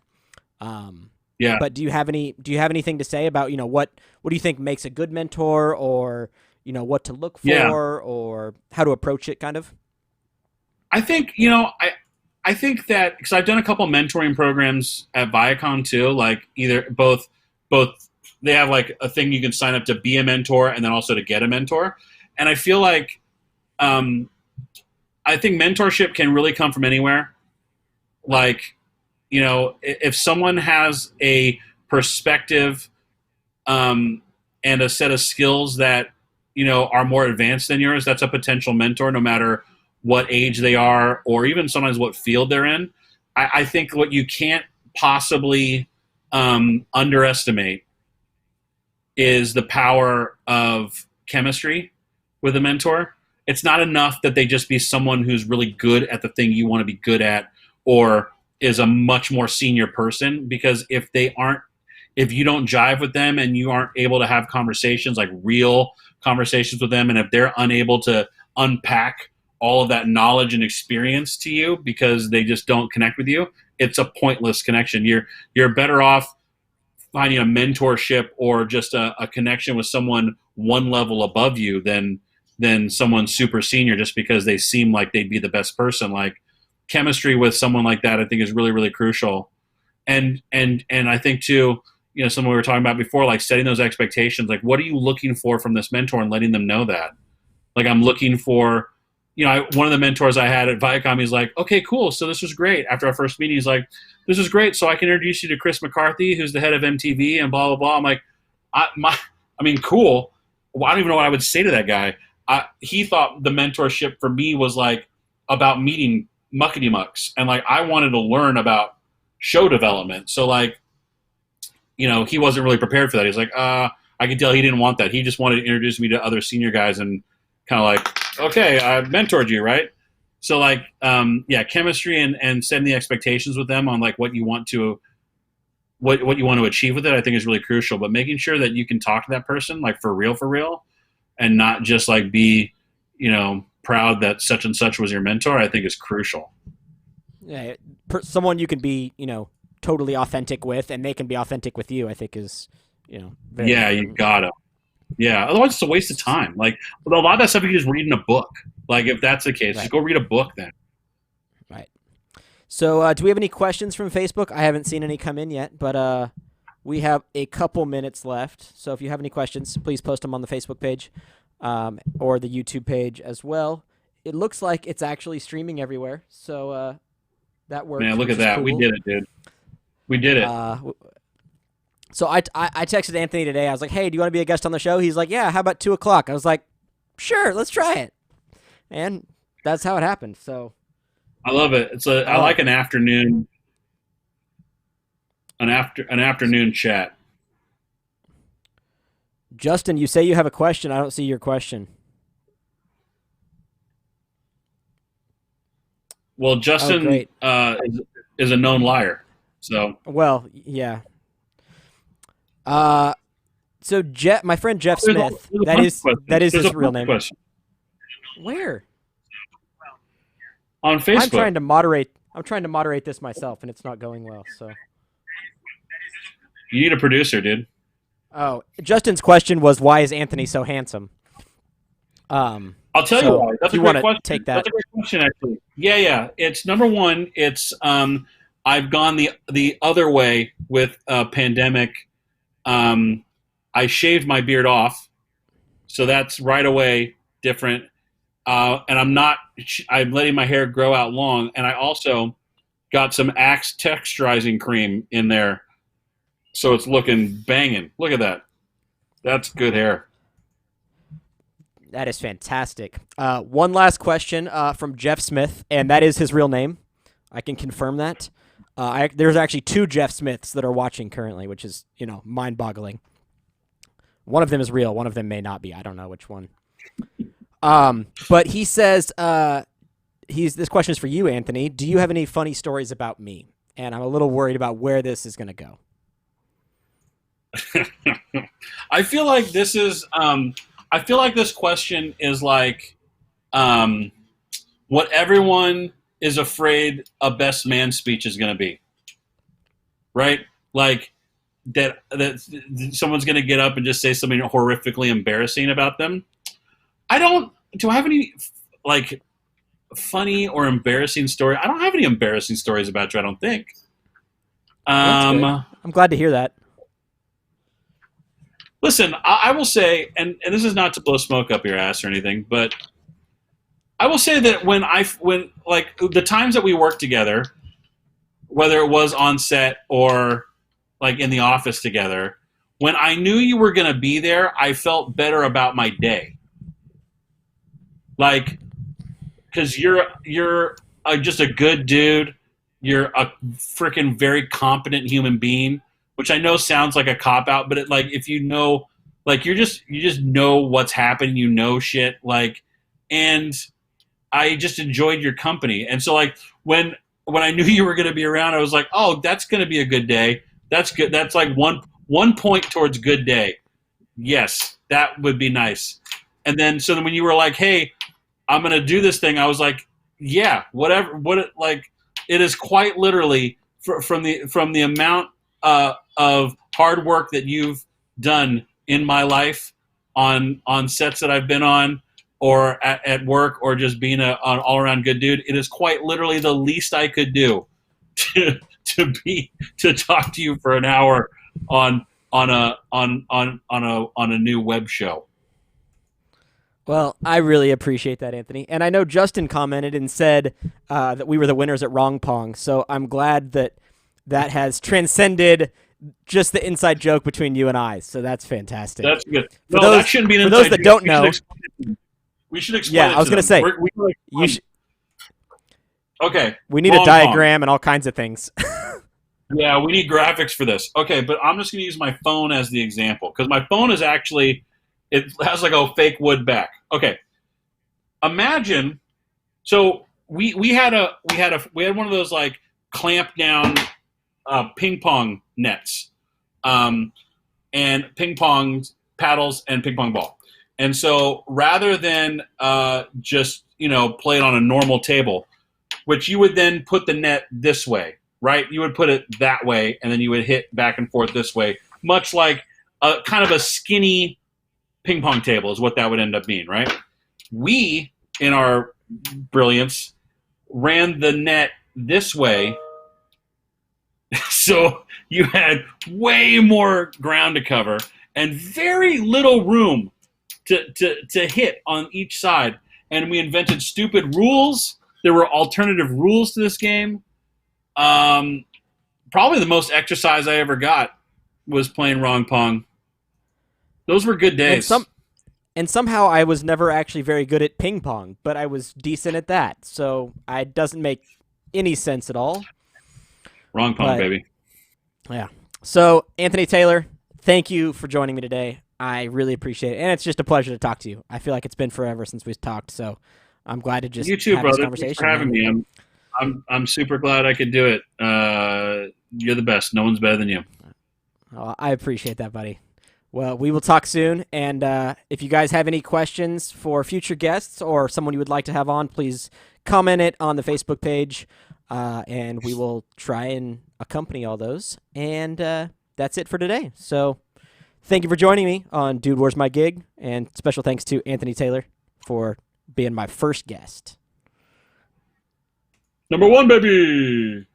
Yeah, But do you have anything to say about, what do you think makes a good mentor, or, what to look yeah. for, or how to approach it kind of? I think I think that because I've done a couple mentoring programs at Viacom too, like either both they have like a thing you can sign up to be a mentor and then also to get a mentor, and I feel like um, I think mentorship can really come from anywhere. Like if someone has a perspective and a set of skills that are more advanced than yours, that's a potential mentor, no matter what age they are or even sometimes what field they're in. I think what you can't possibly underestimate is the power of chemistry with a mentor. It's not enough that they just be someone who's really good at the thing you want to be good at, or is a much more senior person, because if you don't jive with them and you aren't able to have conversations, like real conversations with them, and if they're unable to unpack all of that knowledge and experience to you because they just don't connect with you, it's a pointless connection. You're better off finding a mentorship or just a connection with someone one level above you than than someone super senior just because they seem like they'd be the best person. Like chemistry with someone like that, I think is really, really crucial. And I think too, something we were talking about before, like setting those expectations, like what are you looking for from this mentor and letting them know that. Like I'm looking for, one of the mentors I had at Viacom, he's like, okay, cool. So this was great. After our first meeting, he's like, this is great. So I can introduce you to Chris McCarthy, who's the head of MTV and blah, blah, blah. I'm like, cool. Well, I don't even know what I would say to that guy. He thought the mentorship for me was like about meeting muckety mucks. And like, I wanted to learn about show development. So like, he wasn't really prepared for that. He's like, I could tell he didn't want that. He just wanted to introduce me to other senior guys and kind of like, okay, I've mentored you, right? So like, chemistry and setting the expectations with them on like what you want to achieve with it, I think is really crucial. But making sure that you can talk to that person like for real, and not just like be, proud that such and such was your mentor, I think is crucial. Yeah, someone you can be, totally authentic with, and they can be authentic with you, I think is, very important. You gotta. Yeah, otherwise it's a waste of time. Like a lot of that stuff you can just read in a book. Like if that's the case, Right. just go read a book then. Right. So do we have any questions from Facebook? I haven't seen any come in yet, but we have a couple minutes left. So if you have any questions, please post them on the Facebook page or the YouTube page as well. It looks like it's actually streaming everywhere, so that works. Man, look at that. Cool. We did it, dude. We did it. So I texted Anthony today. I was like, hey, do you want to be a guest on the show? He's like, yeah, how about 2 o'clock? I was like, sure, let's try it. And that's how it happened. So I love it. I like an afternoon chat. Justin, you say you have a question. I don't see your question. Well, Justin is a known liar. So well, yeah. So my friend Jeff Smith, that is his real name. Question. Where? On Facebook. I'm trying to moderate this myself, and it's not going well. So you need a producer, dude. Oh, Justin's question was, why is Anthony so handsome? I'll tell you why. That's a great question. Take that. That's a great question, actually. Yeah. It's number one. It's I've gone the other way with pandemic. I shaved my beard off, so that's right away different. And I'm letting my hair grow out long, and I also got some Axe texturizing cream in there, so it's looking banging. Look at that. That's good hair. That is fantastic. One last question from Jeff Smith, and that is his real name. I can confirm that. There's actually 2 Jeff Smiths that are watching currently, which is, mind-boggling. One of them is real. One of them may not be. I don't know which one. But he says, this question is for you, Anthony. Do you have any funny stories about me? And I'm a little worried about where this is going to go. I feel like this is. I feel like this question is like what everyone is afraid a best man speech is going to be, right? Like that someone's going to get up and just say something horrifically embarrassing about them. Do I have any like funny or embarrassing story? I don't have any embarrassing stories about you, I don't think. I'm glad to hear that. Listen, I will say, and this is not to blow smoke up your ass or anything, but I will say that when like the times that we worked together, whether it was on set or like in the office together, when I knew you were going to be there, I felt better about my day. Like, because you're just a good dude. You're a freaking very competent human being, which I know sounds like a cop out, but if you know, like you just know what's happening, you know shit, like, and I just enjoyed your company. And so like when I knew you were going to be around, I was like, oh, that's going to be a good day. That's good. That's like one point towards good day. Yes, that would be nice. And then when you were like, hey, I'm going to do this thing, I was like, yeah, whatever. It is quite literally from the amount of hard work that you've done in my life on sets that I've been on, or at work, or just being an all around good dude, it is quite literally the least I could do to to talk to you for an hour on a new web show. Well, I really appreciate that, Anthony. And I know Justin commented and said that we were the winners at Wrong Pong. So I'm glad that that has transcended just the inside joke between you and I. So that's fantastic. That's good. For No, those, that shouldn't be an for inside those that joke. don't know, We should explain yeah, it I was going to say, say, okay. We need a diagram and all kinds of things. Yeah, we need graphics for this. Okay, but I'm just going to use my phone as the example because my phone is actually, it has like a fake wood back. Okay, imagine. So we had one of those like clamp down ping pong nets, and ping pong paddles and ping pong ball. And so rather than just play it on a normal table, which you would then put the net this way, right? You would put it that way, and then you would hit back and forth this way, much like a kind of a skinny ping pong table is what that would end up being, right? We, in our brilliance, ran the net this way, so you had way more ground to cover and very little room to hit on each side. And we invented stupid rules. There were alternative rules to this game. Probably the most exercise I ever got was playing Wrong Pong. Those were good days. And somehow I was never actually very good at ping pong, but I was decent at that. So it doesn't make any sense at all. Wrong Pong, baby. Yeah. So, Anthony Taylor, thank you for joining me today. I really appreciate it. And it's just a pleasure to talk to you. I feel like it's been forever since we've talked, so I'm glad to just you too, have brother. this conversation. Thanks for having me. I'm super glad I could do it. You're the best. No one's better than you. Oh, I appreciate that, buddy. Well, we will talk soon. And if you guys have any questions for future guests or someone you would like to have on, please comment it on the Facebook page, and we will try and accompany all those. And that's it for today. So thank you for joining me on Dude, Where's My Gig? And special thanks to Anthony Taylor for being my first guest. Number one, baby!